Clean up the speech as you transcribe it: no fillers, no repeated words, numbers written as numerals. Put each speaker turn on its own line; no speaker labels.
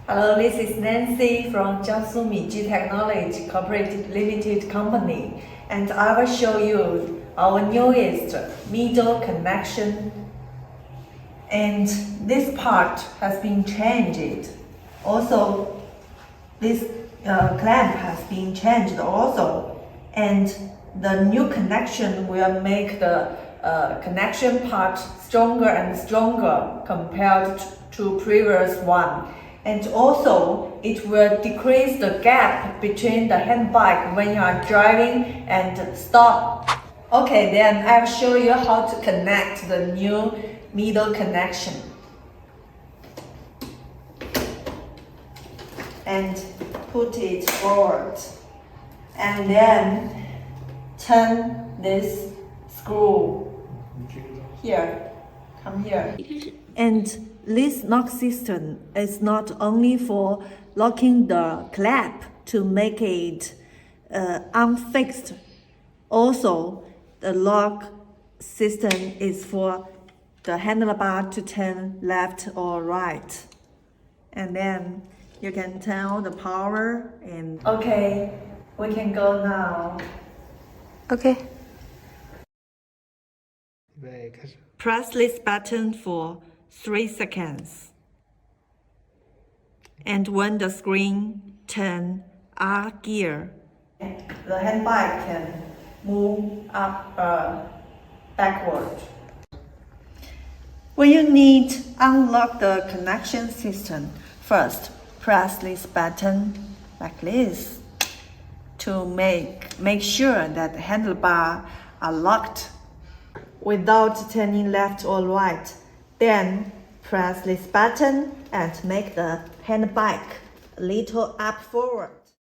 Hello, this is Nancy from Jiangsu Miji Technology Corporate Limited Company, and I will show you our newest middle connection. And this part has been changed. Also, this clamp has been changed also, and the new connection will make the connection part stronger and stronger compared to previous one. And also, it will decrease the gap between the handbike when you are driving and stop. Okay, then I'll show you how to connect the new middle connection. And put it forward. And then turn this screw here. Come here. And this lock system is not only for locking the clamp to make it unfixed. Also, the lock system is for the handlebar to turn left or right. And then you can turn the power and... Okay, we can go now.
OK，
预备开始。
Press this button for 3 seconds. And when the screen turns R gear, the handbike can move up backward. When you need to unlock the connection system, first press this button like this to make sure that the handlebar are locked without turning left or right. Then press this button and make the handbike a little up forward.